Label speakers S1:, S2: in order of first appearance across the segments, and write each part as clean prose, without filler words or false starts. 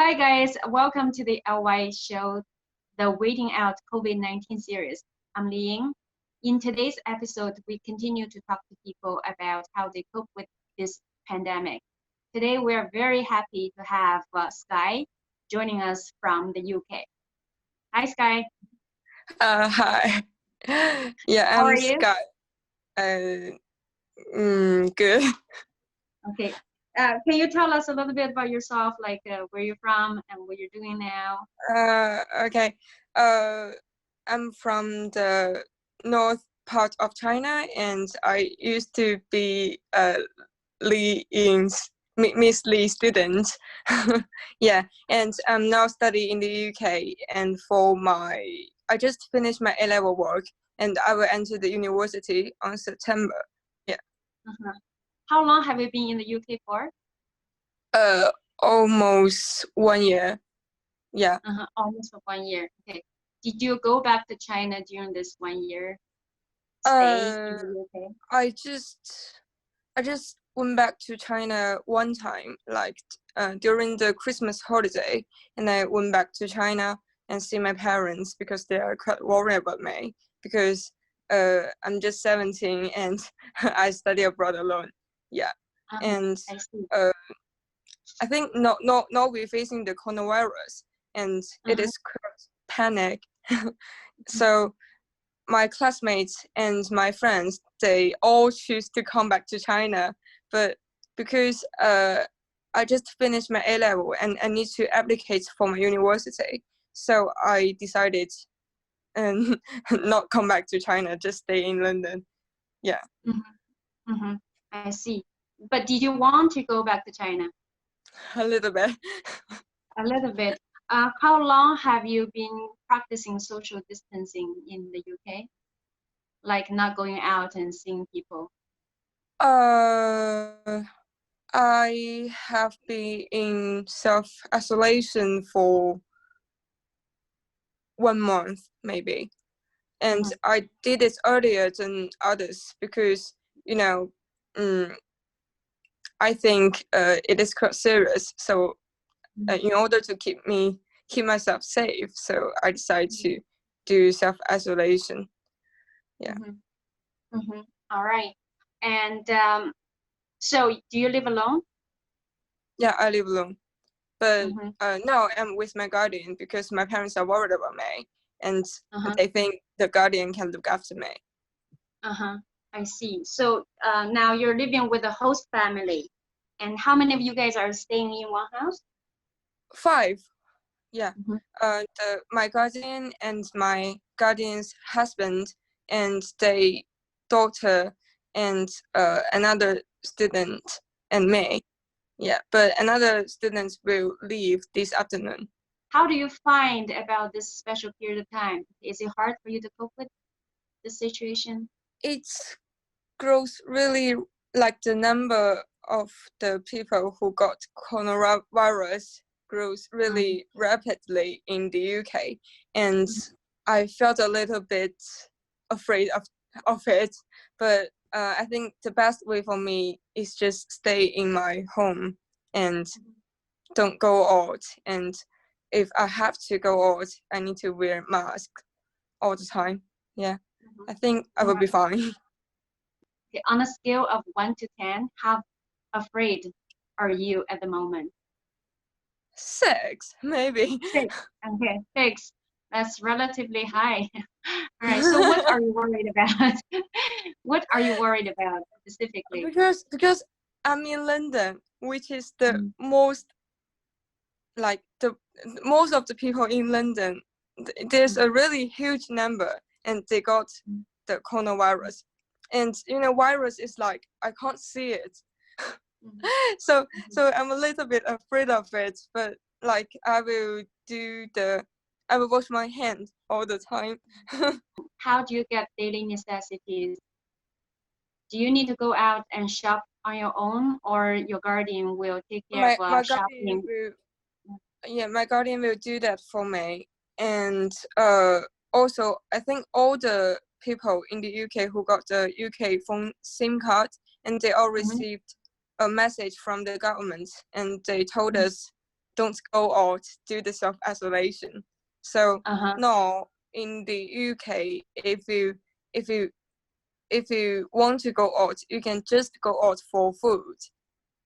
S1: Hi guys, welcome to the LY show, the Waiting Out COVID-19 series. I'm Li Ying. In today's episode, we continue to talk to people about how they cope with this pandemic. Today, we are very happy to have Skye joining us from the UK. Hi, Skye.
S2: Hi. Yeah,
S1: How are
S2: I'm
S1: you?
S2: Scott. Good.
S1: Okay. Can you tell us a little bit about yourself, like where you're from and what you're doing now?
S2: Okay. I'm from the north part of China, and I used to be Miss Lee student. Yeah, and I'm now studying in the UK, and I just finished my A-level work, and I will enter the university on September. Yeah.
S1: Uh-huh. How long have you been in the UK for?
S2: Almost 1 year. Yeah.
S1: Almost 1 year. Okay. Did you go back to China during this 1 year stay in the UK?
S2: I just went back to China one time, like during the Christmas holiday, and I went back to China and see my parents because they are quite worried about me because I'm just 17 and I study abroad alone. Yeah. And
S1: I see.
S2: I think not we're facing the coronavirus, and it is quite panic. So my classmates and my friends, they all choose to come back to China, but because I just finished my A-level and I need to applicate for my university, so I decided and not come back to China, just stay in London. Yeah.
S1: I see. But did you want to go back to China?
S2: A little bit.
S1: A little bit. How long have you been practicing social distancing in the UK? Like not going out and seeing people?
S2: I have been in self-isolation for 1 month, maybe. And I did it earlier than others because, I think it is quite serious. So in order to keep myself safe, so I decided to do self-isolation. Yeah.
S1: All right. And so do you live alone?
S2: Yeah, I live alone. But now I'm with my guardian because my parents are worried about me, and they think the guardian can look after me.
S1: I see. So now you're living with a host family. And how many of you guys are staying in one house?
S2: 5. Yeah. My guardian and my guardian's husband and their daughter and another student and me. Yeah, but another student will leave this afternoon.
S1: How do you find about this special period of time? Is it hard for you to cope with the situation?
S2: It grows really, like the number of the people who got coronavirus grows really rapidly in the UK, and I felt a little bit afraid of it. But I think the best way for me is just stay in my home and don't go out. And if I have to go out, I need to wear mask all the time. Yeah, I think I will be fine.
S1: Okay, on a scale of 1 to 10, how afraid are you at the moment?
S2: 6, maybe.
S1: 6. Okay, 6. That's relatively high. All right. So what are you worried about? What are you worried about specifically?
S2: Because I'm in London, which is the most, like the most of the people in London, there's a really huge number, and they got the coronavirus. And virus is like I can't see it. So I'm a little bit afraid of it, but like I will wash my hands all the time.
S1: How do you get daily necessities? Do you need to go out and shop on your own, or your guardian will take care of shopping?
S2: My guardian will do that for me. And also I think all the people in the UK who got the UK phone SIM card, and they all received a message from the government, and they told us don't go out, do the self-isolation. So
S1: Uh-huh.
S2: now in the UK, if you want to go out, you can just go out for food.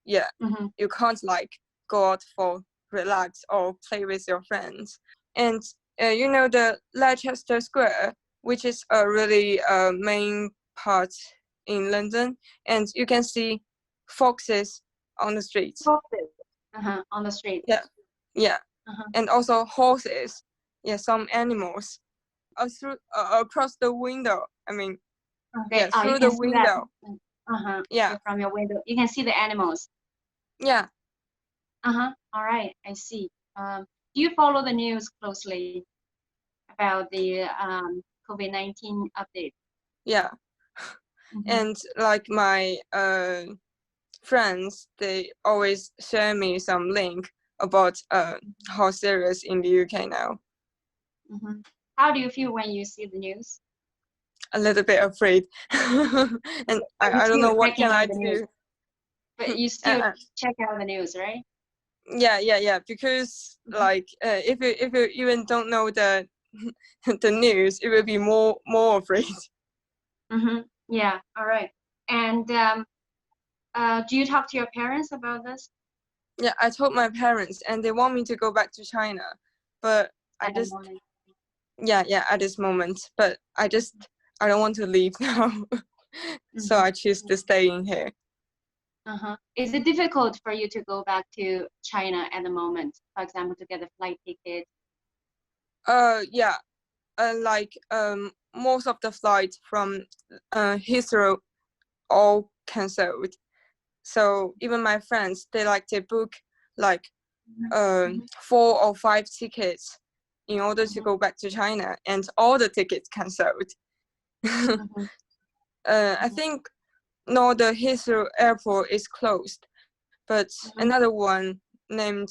S2: Yeah, you can't like go out for relax or play with your friends. And you know the Leicester Square, which is a really main part in London, and you can see foxes on the streets.
S1: Foxes. On the street.
S2: Yeah, yeah, and also horses. Yeah, some animals. Through across the window. I mean,
S1: Okay.
S2: yeah,
S1: Oh, you
S2: through
S1: can
S2: the
S1: see that.
S2: window. Yeah,
S1: From your window, you can see the animals.
S2: yeah,
S1: All right, I see. Do you follow the news closely about the COVID-19 update?
S2: yeah. And like my friends, they always share me some link about how serious in the UK now.
S1: How do you feel when you see the news?
S2: A little bit afraid, and
S1: Are you
S2: I don't
S1: still
S2: know what
S1: checking
S2: can
S1: out
S2: I
S1: the news?
S2: do.
S1: But you still check out the news, right?
S2: Yeah. Because like if you even don't know the the news, it will be more afraid.
S1: Yeah. All right. And do you talk to your parents about this
S2: Yeah, I told my parents, and they want me to go back to China, but I
S1: at the
S2: just
S1: moment?
S2: yeah at this moment, but I don't want to leave now, so I choose to stay in here.
S1: Is it difficult for you to go back to China at the moment? For example, to get a flight ticket?
S2: Yeah, like most of the flights from Heathrow all cancelled. So even my friends, they like to book like 4 or 5 tickets in order to go back to China, and all the tickets cancelled. I think no, the Heathrow airport is closed, but another one named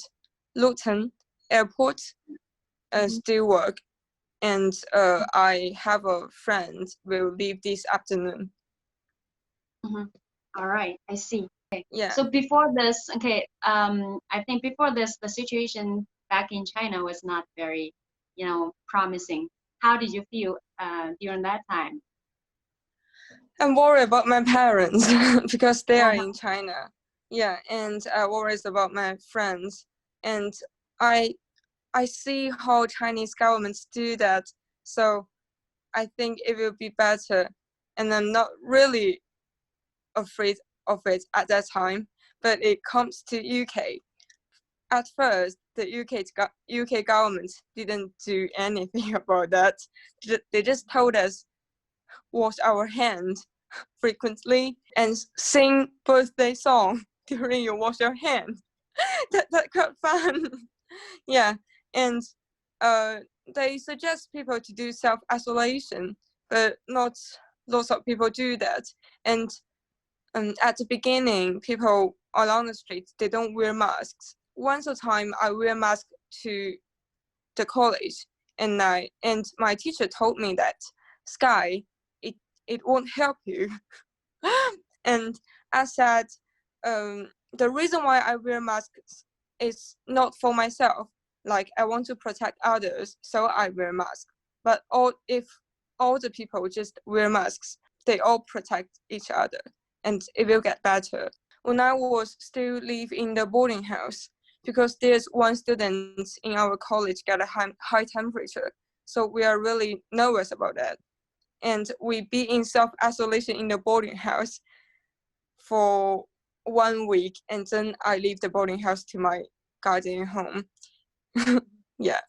S2: Luton Airport still work. And I have a friend will leave this afternoon.
S1: All right, I see. Okay.
S2: Yeah.
S1: So before this, okay, I think before this, the situation back in China was not very, promising. How did you feel during that time?
S2: I'm worried about my parents because they are in China. Yeah, and I worry about my friends. And I see how Chinese governments do that. So I think it will be better. And I'm not really afraid of it at that time. But it comes to UK. At first, the UK government didn't do anything about that. They just told us wash our hands frequently and sing birthday song during you wash your hands. that quite fun. Yeah, and they suggest people to do self-isolation, but not lots of people do that. And at the beginning, people along the street, they don't wear masks. Once a time, I wear mask to the college, and my teacher told me that Skye, it won't help you. And I said, the reason why I wear masks is not for myself. Like I want to protect others, so I wear masks. But if all the people just wear masks, they all protect each other, and it will get better. When I was still live in the boarding house, because there's one student in our college got a high temperature, so we are really nervous about that. And we be in self-isolation in the boarding house for 1 week, and then I leave the boarding house to my guardian home. Yeah.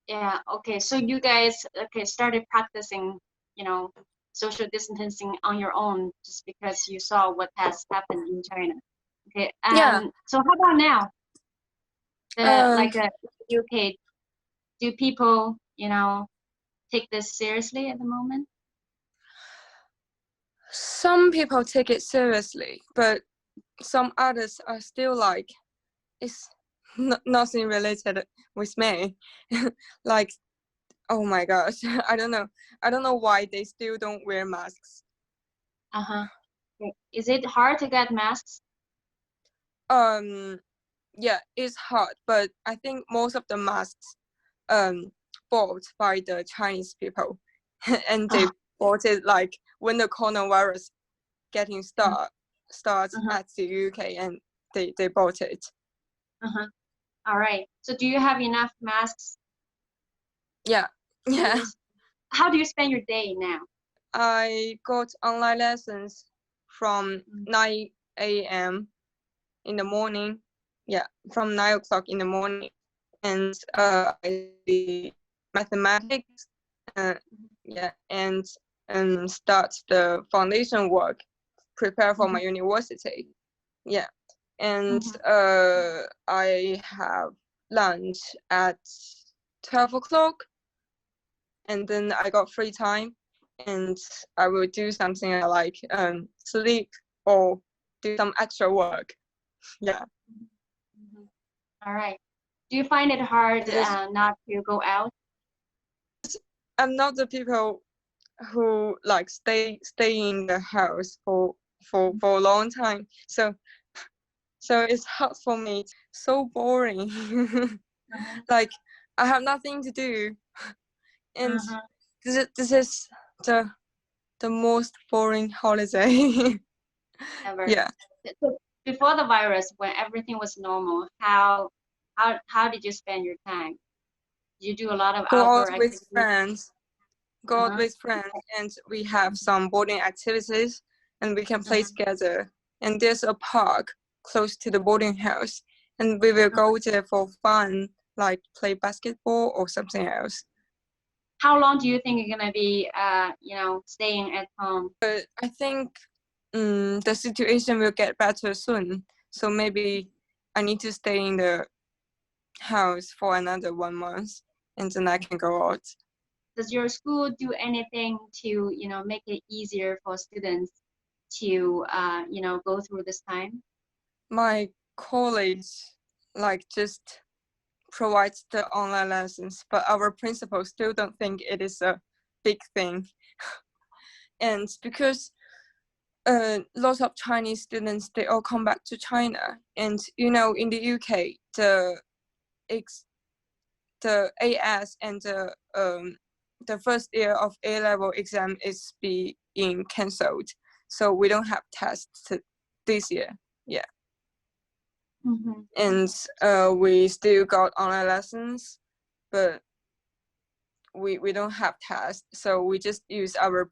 S1: Yeah. Okay. So you guys started practicing, social distancing on your own just because you saw what has happened in China. Okay.
S2: Yeah.
S1: So how about now?
S2: Um,
S1: UK, do people, take this seriously at the moment?
S2: some people take it seriously, but some others are still like, it's nothing related with me. Like, oh my gosh, I don't know why they still don't wear masks.
S1: Okay. Is it hard to get masks?
S2: Yeah, it's hard, but I think most of the masks bought by the Chinese people, and they bought it like when the coronavirus getting starts at the UK, and they bought it.
S1: All right. So do you have enough masks?
S2: Yeah.
S1: How do you spend your day now?
S2: I got online lessons from 9 a.m. in the morning. Yeah, from 9 o'clock in the morning, and I study mathematics. Yeah, and start the foundation work, prepare for my university. Yeah, and I have lunch at 12 o'clock, and then I got free time, and I will do something I like, sleep or do some extra work. Yeah.
S1: All right. Do you find it hard not to go out?
S2: I'm not the people who like stay in the house for a long time. So it's hard for me. So boring. Like I have nothing to do, and this is the most boring holiday.
S1: Ever.
S2: Yeah.
S1: So before the virus, when everything was normal, how did you spend your time? Did you do a lot of
S2: Go out
S1: outdoor
S2: with
S1: activities?
S2: friends. Go out with friends, and we have some boarding activities, and we can play together. And there's a park close to the boarding house, and we will go there for fun, like play basketball or something else.
S1: How long do you think you're gonna be, staying at home?
S2: I think the situation will get better soon. So maybe I need to stay in the house for another 1 month, and then I can go out.
S1: Does your school do anything to, make it easier for students to, go through this time?
S2: My college, like, just provides the online lessons, but our principal still don't think it is a big thing. And because lots of Chinese students, they all come back to China, and in the UK, the AS and the first year of A-level exam is being cancelled, so we don't have tests this year. Yeah. And we still got online lessons, but we don't have tests, so we just use our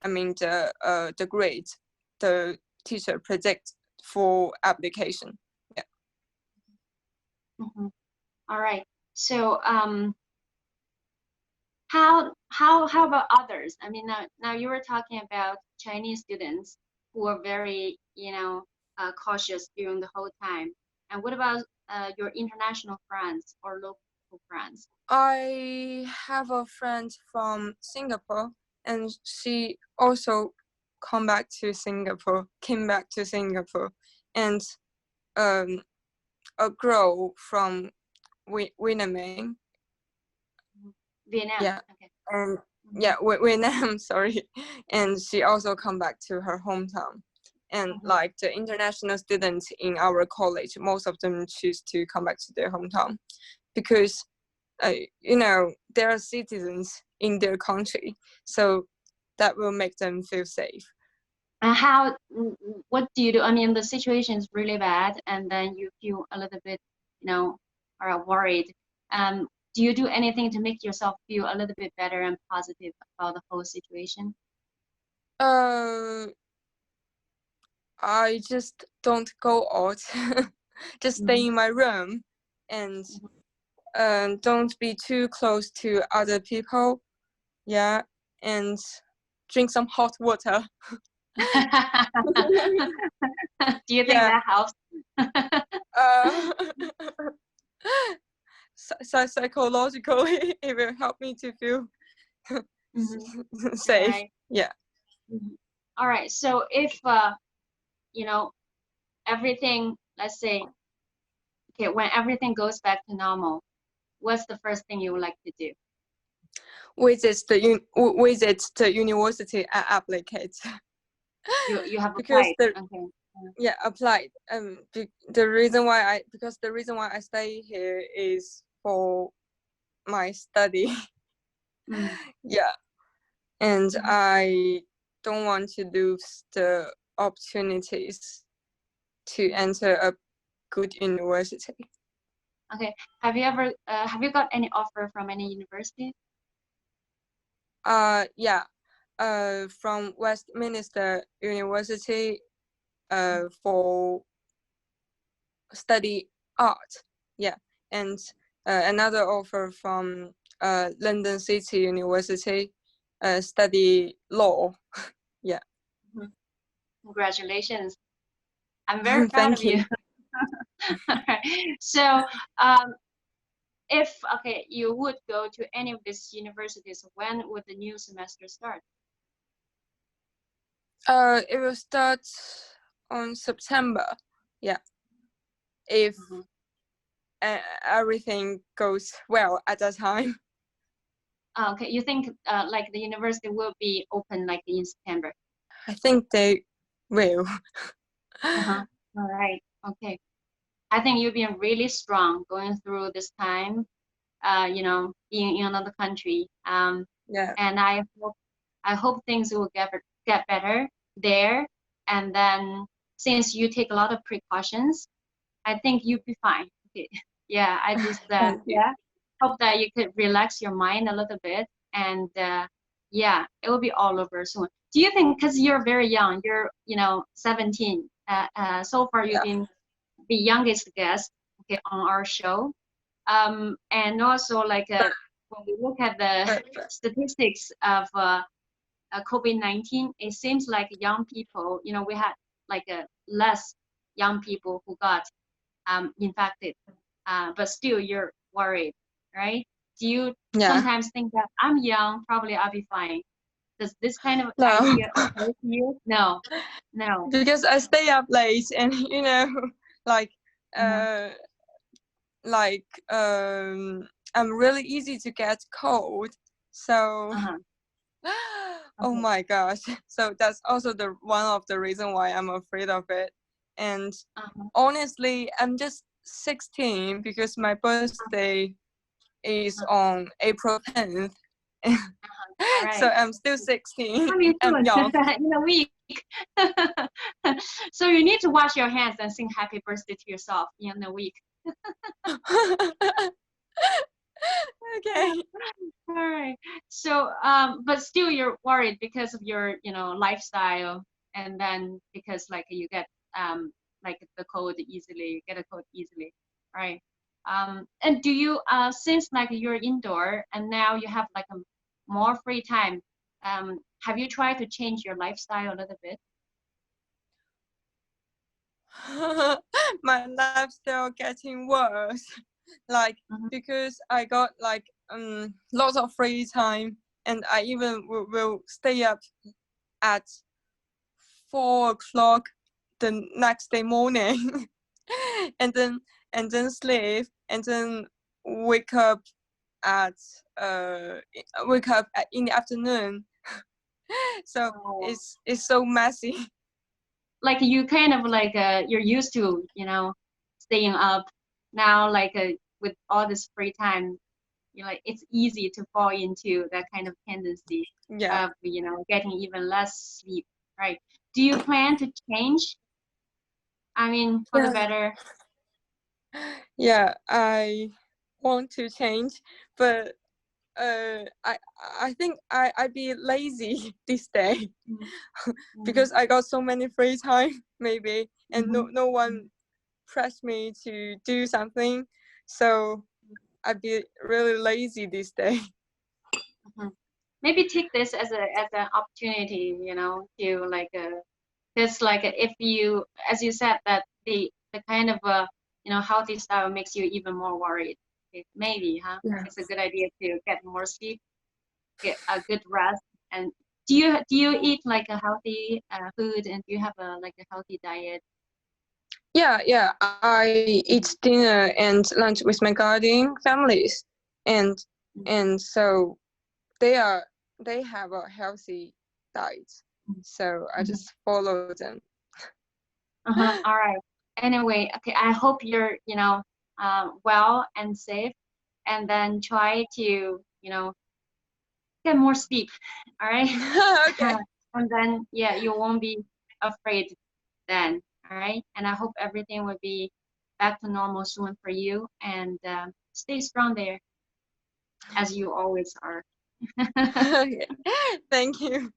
S2: the grade the teacher predict for application. Yeah.
S1: All right. So how about others? I mean, now you were talking about Chinese students who are very, cautious during the whole time. And what about your international friends or local friends?
S2: I have a friend from Singapore, and she also came back to Singapore, and a girl from Vietnam.
S1: Vietnam.
S2: Yeah.
S1: Okay.
S2: And Vietnam, sorry. And she also come back to her hometown. And like the international students in our college, most of them choose to come back to their hometown because, they are citizens in their country. So that will make them feel safe.
S1: And what do you do? I mean, the situation is really bad, and then you feel a little bit, are worried. Do you do anything to make yourself feel a little bit better and positive about the whole situation?
S2: I just don't go out. Just stay in my room and don't be too close to other people. Yeah, and drink some hot water.
S1: Do you think that helps?
S2: Psychologically, it will help me to feel safe. Right. Yeah.
S1: All right. So if everything, let's say, okay, when everything goes back to normal, what's the first thing you would like to do?
S2: Visit the university and applicate.
S1: You have applied. Okay.
S2: Yeah, applied. The reason why I stay here is for my study. Yeah, and I don't want to lose the opportunities to enter a good university.
S1: Okay. Have you got any offer from any university?
S2: Yeah, from Westminster University, for study art. Yeah, and another offer from London City University, study law. Yeah.
S1: Congratulations. I'm very proud
S2: Thank
S1: of you.
S2: you.
S1: So, if you would go to any of these universities, when would the new semester start?
S2: It will start on September. Yeah, if everything goes well at that time.
S1: Okay, you think like the university will be open like in September?
S2: I think they will.
S1: All right. Okay. I think you've been really strong going through this time. Being in another country.
S2: Yeah.
S1: And I hope things will get better there. And then since you take a lot of precautions, I think you'll be fine. Okay. Yeah, I just
S2: Thank you.
S1: hope that you could relax your mind a little bit, and yeah, it will be all over soon. Do you think, because you're very young, you're 17, so far you've been the youngest guest, okay, on our show, and also like when we look at the statistics of COVID-19, it seems like young people, we had like less young people who got infected, but still you're worried, right? Do you
S2: Yeah.
S1: sometimes think that I'm young, probably I'll be fine? Does this kind of
S2: No.
S1: idea occur to you? No.
S2: Because I stay up late, and like
S1: Mhm.
S2: like I'm really easy to get cold. So
S1: Uh-huh.
S2: oh
S1: Okay.
S2: my gosh. So that's also the one of the reason why I'm afraid of it. And
S1: Uh-huh.
S2: honestly, I'm just 16 because my birthday is
S1: Uh-huh.
S2: on April 10th.
S1: All
S2: So
S1: right.
S2: I'm still 16.
S1: Coming
S2: I'm
S1: soon
S2: young.
S1: in a week. So you need to wash your hands and sing happy birthday to yourself in a week.
S2: Okay.
S1: All right. So, but still you're worried because of your, lifestyle, and then because like you get like the cold easily, you get a cold easily, right? And do you since like you're indoor and now you have like a more free time, have you tried to change your lifestyle a little bit?
S2: My lifestyle getting worse. Like
S1: Mhm.
S2: because I got like lots of free time, and I even will stay up at 4 o'clock the next day morning, and then sleep, and then wake up at in the afternoon. So
S1: Oh.
S2: it's so messy.
S1: Like you kind of like you're used to staying up now, like with all this free time, like it's easy to fall into that kind of tendency
S2: Yeah.
S1: of getting even less sleep, right? Do you plan to change, I mean, for the
S2: Yeah.
S1: better?
S2: Yeah, I want to change, but I think I be lazy this day because I got so many free time maybe, and no one press me to do something, so I be really lazy this day.
S1: Mhm. Maybe take this as an opportunity, to like just like if you, as you said, that the kind of healthy style makes you even more worried. Maybe, huh?
S2: Yeah.
S1: It's a good idea to get more sleep, get a good rest. And do you eat like a healthy food, and do you have a like a healthy diet?
S2: Yeah, I eat dinner and lunch with my guardian families, and so they have a healthy diet, so I
S1: Mhm.
S2: just follow them.
S1: All right. Anyway, okay, I hope you're, well and safe, and then try to, get more sleep. All right.
S2: Okay.
S1: And then, yeah, you won't be afraid then. All right. And I hope everything will be back to normal soon for you, and stay strong there as you always are.
S2: Okay. Thank you.